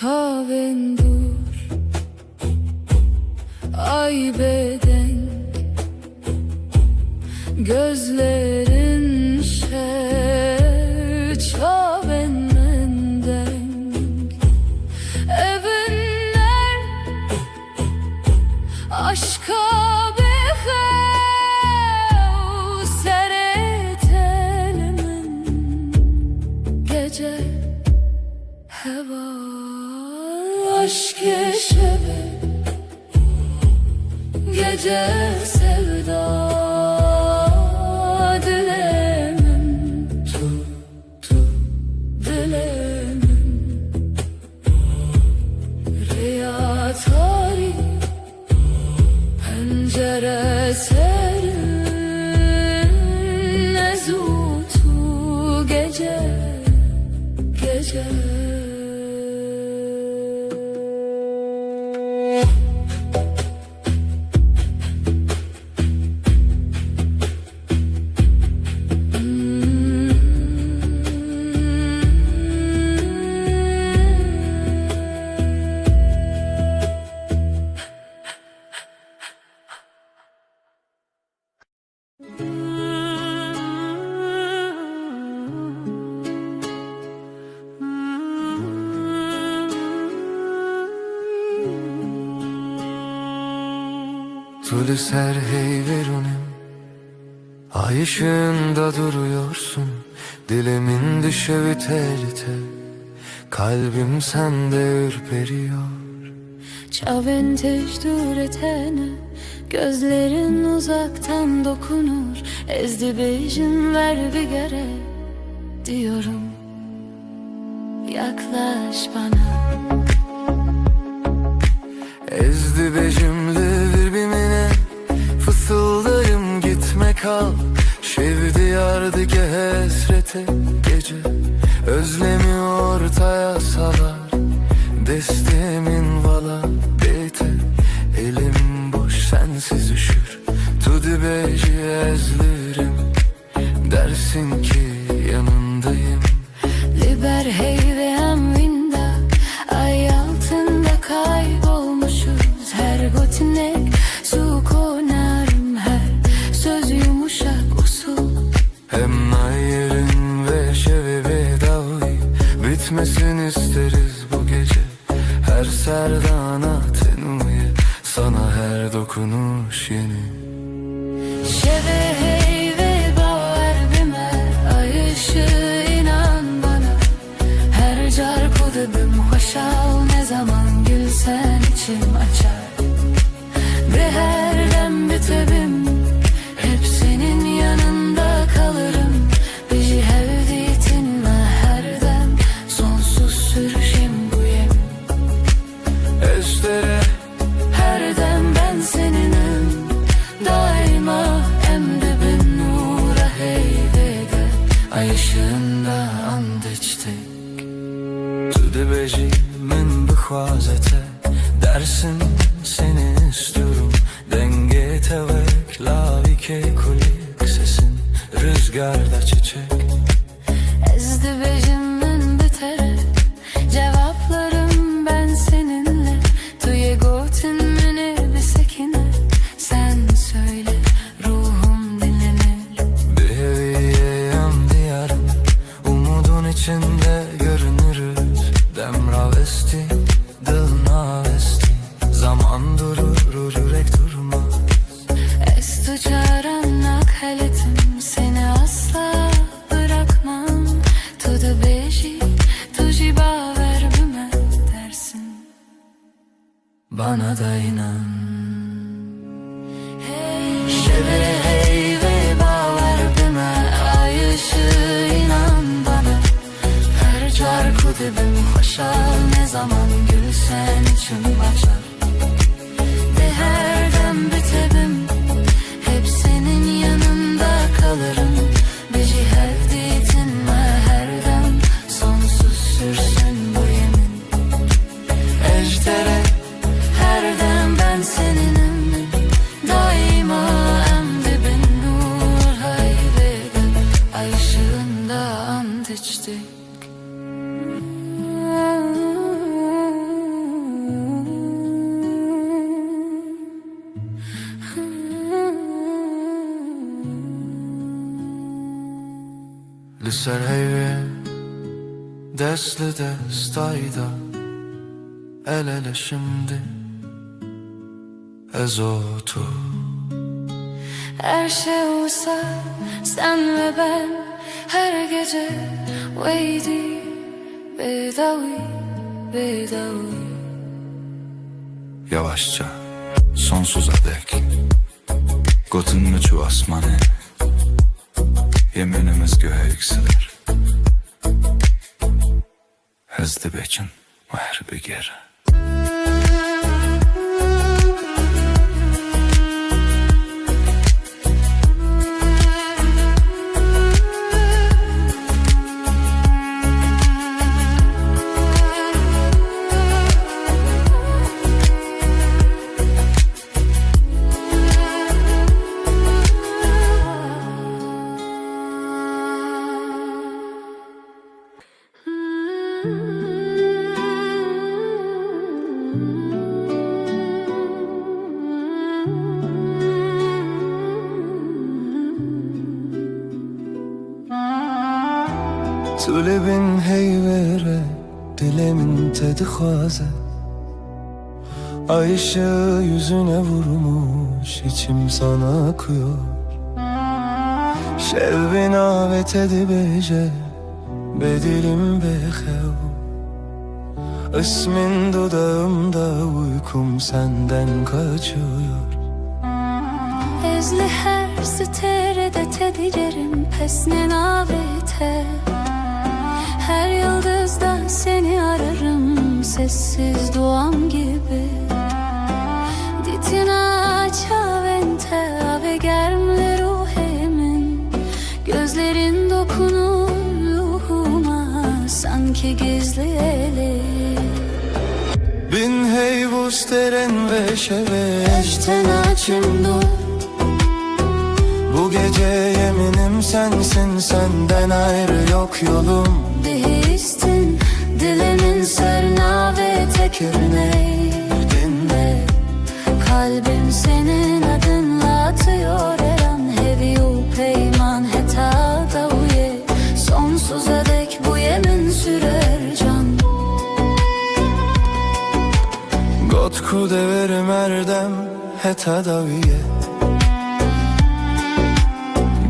Tavendur ay bedenk gözlerin çaven mendenk evinler aşka behev seretelimin gece heva aşk-ı şeve gece sevda dilemem tu dilemem riya tarih pencere serin ezutu gece gece Tülü ser hey verunim, ay ışığında duruyorsun. Dilimin düşevi tel tel, kalbim sende ürperiyor. Çaven tecdür etene gözlerin uzaktan dokunur. Ezdi bejin ver bir gere diyorum. Yaklaş bana. Ezdi bejimli birbirine, fısıldarım gitme kal. Şevdi yardı ki hesrete gece, özlemi ortaya salar. Destemin vala beyte, elim boş sensiz üşür. Tudi beji ezlirim, dersin ki yanındayım. Liber hey ve emvinda, ay altında kaybolmuşuz. Her gotinek su konarım, her söz yumuşak usul. Hem nayırın ve şevebi davi, bitmesin isteriz bu gece. Her serdana tenuye, sana her dokunuş yeni. Şeve hey ve baver bime, ay ışığı inan bana. Her car kudubim hoşal, ne zaman gülsen içim açar. Ve her dem bitebim, hep senin yanında kalırım. Bizi hevdiyetinle her dem, sonsuz sürüşüm bu yem. Estere Her dem ben seninim, daima emdibin nura heyvede. Ay ışığında and içtik. Tudi beji min bixwazete, dersin seni istiyorum. Denge tevek lavi ke kulik, sesin rüzgarda çiçek. Ezdi bejimin bitere, cevaplarım ben seninle. Tuye gotin mini bir sekine, sen söyle ruhum dinlenir. Bir heviye yan diyarım, umudun içinde görünürüz. Demravesti, dılnavesti. Zaman durur, yürek durmaz. Ez tu çarannak haletim, seni asla bırakmam. Tu da beji, tuji baver büme dersin. Bana da inan. Şevere hey ve baver büme, ay ışığı inan bana. Her çarkı dibim hoşal, ne zaman gülsen içim açar. De her dem bitebim, hep senin yanında kalırım. Biji hevditin ve her dem, sonsuz sürsün bu yemin. Ejderha Her dem ben seninim, daima en dibin nur haybede. Ay ışığında ant içtik. Liser heyve, desli destayda. El ele şimdi, ezotu. Her şey olsa sen ve ben, her gece weydi bedavi bedavi. Yavaşça, sonsuza dek. Gotun müçü asmanı, yeminimiz göğe yükselir. Hızlı beçin, her bir geri. Tulebin heyvere, dilemin tedi xaze. Ay ışığı yüzüne vurmuş, içim sana akıyor. Şevvin avet edi beje, bedilim bexev. İsmin dudağımda, uykum senden kaçıyor. Ezli her siterede tedicerim, pesne navete. Her yıldızdan seni ararım, sessiz duam gibi. Ditina çavente ave germle ruhemin. Gözlerin dokunur ruhuma, sanki gizli eli. Bin heyvus teren ve şeve. Eşten açım dur. Bu gece yeminim sensin, senden ayrı yok yolum. Bihistin dilimin serna ve tekirneydin de. Kalbim senin adınla atıyor her an. Heviyu peyman heta da uye. Sonsuza dek bu yemin sürer can. Gotku deverim erdem heta daviye.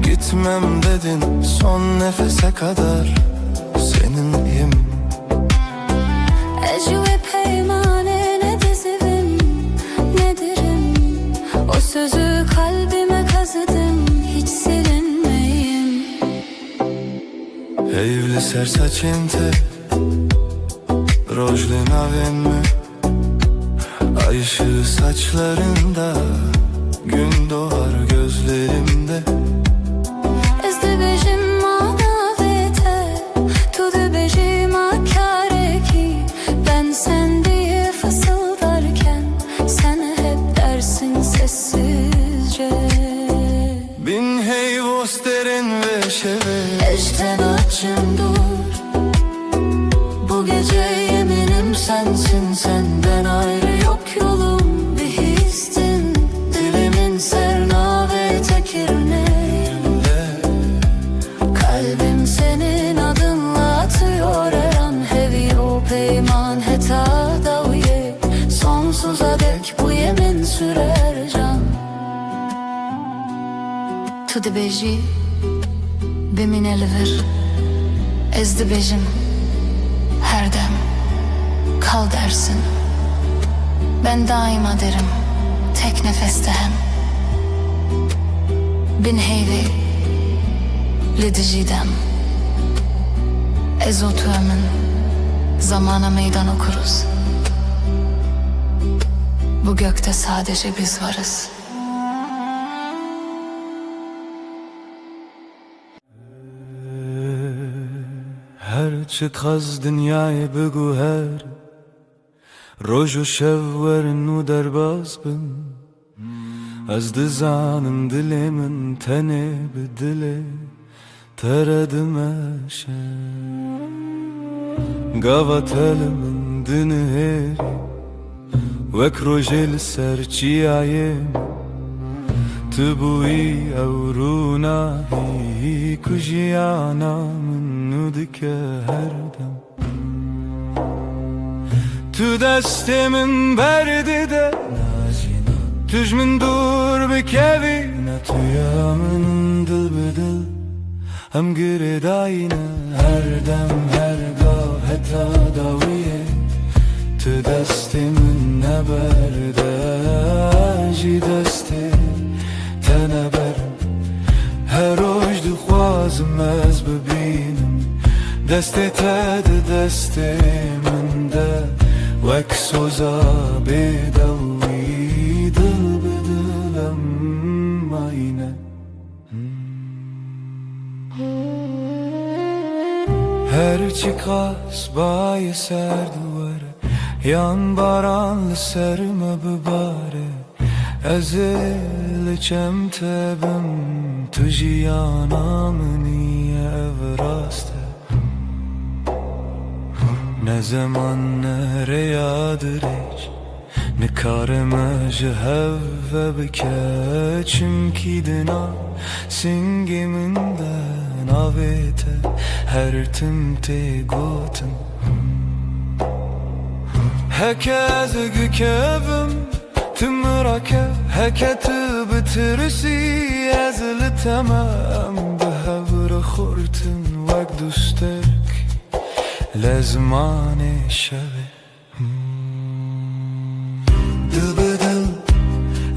Gitmem dedin son nefese kadar, seninleyim. Ecve peymane ne dizivim, ne dirim. O sözü kalbime kazıdım, hiç silinmeyim. Evli sersaçente, rojli navenme. Ay ışığı saçlarında, gün doğar gözlerimde. Bin heyvos derin ve şeve. Eşten açım dur. Bu gece yeminim sensin, senden ayrı yok yolum. Bir histin dilimin serna ve tekirneğinde. Kalbim senin adınla atıyor her an. Heavy o peyman Tu dibêjî bimîne li vir, ez dibêjim her dem kal dersin. Ben daima derim tek nefeste hem. Bin heyvê li dijî dem. Ez û tu min zamana meydan okuruz. Bu gökte sadece biz varız. هرچه خز دنیای بگو هر روز و شب ورن و درباز بن از دزانم دل من تنه به دل تردمشه قوات من دنهری وک روژل سرچی آیم تبوی او رونایی کجیانا منو دکه هر دم تو دست من برده ده توش من دور بکوی نه تویا من دل بدل هم گرد آینه هر دم هر گاه حتی داویه تو دست من نبرده جی دست تنبرم هر روز دخوازم از ببینم دست تد دست من ده وک سوزا بدوی دل بدلم آینه هرچی قاس بای سر دواره yan baranlı serme bibare Ezil çemtebim tujiyana niye evraste Ne zaman nereyadır hiç Ne kareme jeheve bike Çünkü dina singiminden avete Her timte gotum Hekez gükevim tımrake Heket bitirisi ezli temem Behevre khurtin vek dustek Lezmane şevi Dil bedil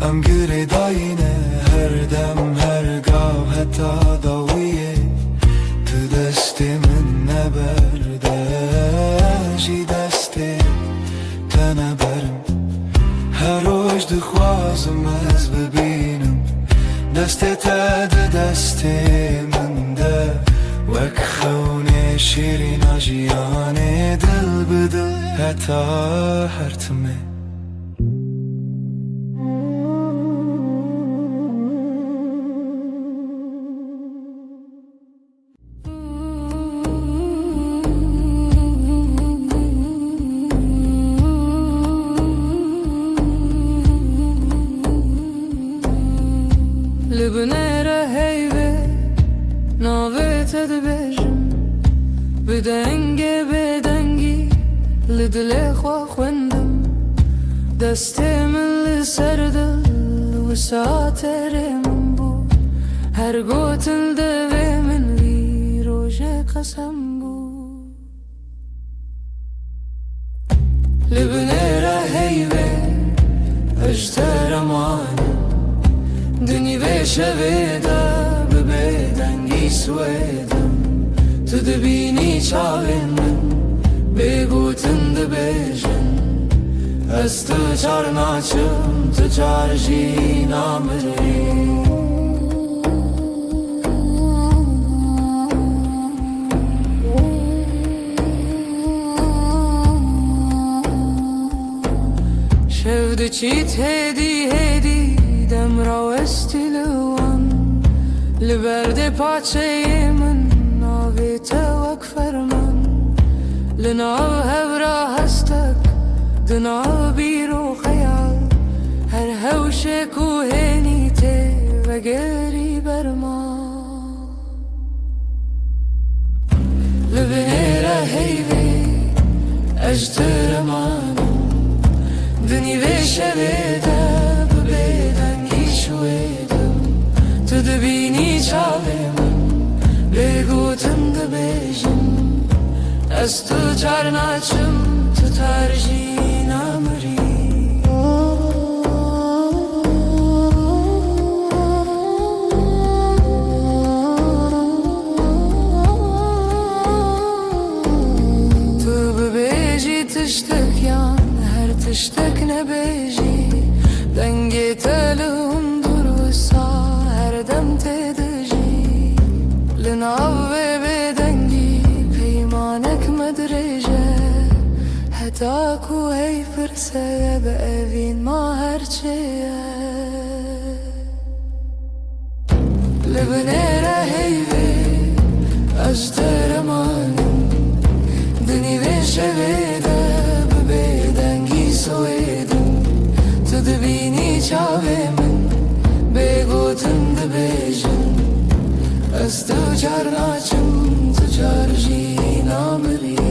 em gire dayine Her dem her gav heta daviye Tu destimin neberde Ji desti تنبرم هر روز دخوازم از ببینم دست تد دست من ده وک خونه شیرین آجیانه دل بدل حتی هرتمه Libnere heyve navet edbejim Bedenge bedengi lidle khwa khwendem Destemin li serdil wisaterim bu Her gotin deve min vi roje qasam bu Libnere heyve ejteremanım Dünü ve şeveda bebedengi swedem Tu dibini çavinden begutin dibejin Ez tu çarnaçım tu çarjina mri Şevdi çit hedi hedi Demra estiluan Liberde paçeyimin Navite vek ferman Linav hevra hastak Dinav biro khayal Her hevşe kuhenite Ve geri berma Libnere heyve Ejteremanım Dünü ve şeveda Tu dibini از تو چرناچم تو ترجی نمری تو ببیجی تشتک یان هر تشتک نبیجی دنگی تلهم دروسا هر دم تدجی لناو بدنگی پیمانک مدرجه حتی کو هی فرسه بأوین ما هرچیه لبنه رهیبه از درمانم دنی بشویده ببیدنگی سویدم تو دبینی چاوه من بگوتم دبیجم از تو چرناچم تو چرجی نامری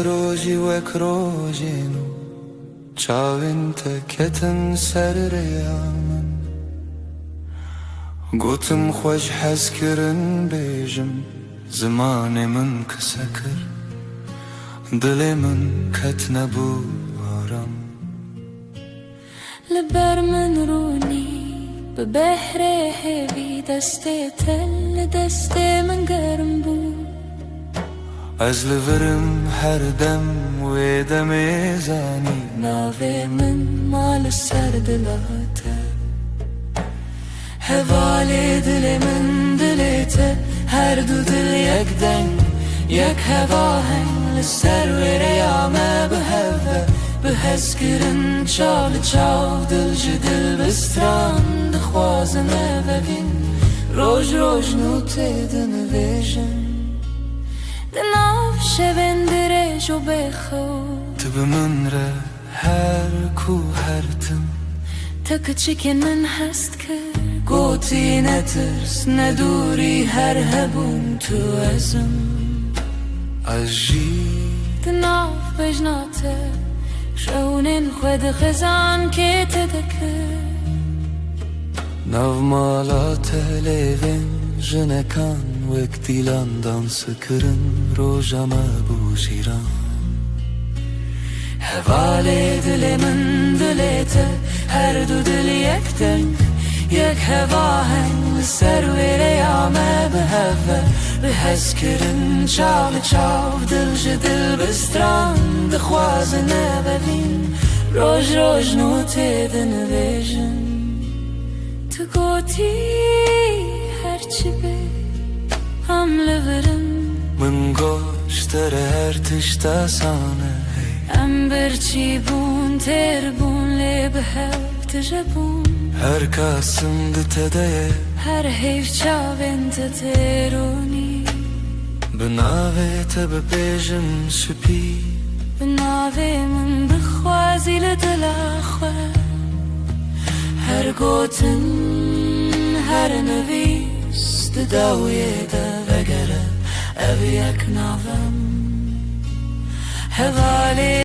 روزی وک روزینو چاوین تکتن سر ریامن گوتم خوش حس کرن بیجم زمان من کسکر دل من کت نبو آرام لبر من رونی به بحر هوی دست تل دست من گرم بود از لورم هر دم و دم زانی ناوی من مال سر دلاته حوالی دل من دلته هر دو دل یک دنگ یک هوا هنگ لسر و ریامه به هوا به حس کرن چال چاو دل جدل بستران دخوازنه ببین روش روش نوته دنویجن دناف شبن درج و بخود تو به من ره هر کو هر تم تک چکن من هست کرد گوتی نترس ندوری هر هبون تو ازم اجی دناف بجناته شونین خود خزان که تدکر نو مالات لیوین جنکان وک دیلان دانس کرن روژما بوشیران حوالی دل من دلته هر دو دل یک دنگ یک هوا هنگ سر و ریامه به هوا به حس کرن چال چاو دل جدل بستران دخوازنه ببین روش روش نوته دنویجن تو گوتی هرچی به هم لورم من گوشتر هر تشتا سانه ام برچی بون تر بون لی به هف تجبون هر کاسم دتده هر حیف چاوین تترونی بناوه تب بیجم سپی بناوی من بخوازی لدل خواه هر گوتن هر نویس داویه دا وگره او یک ناوم حوالی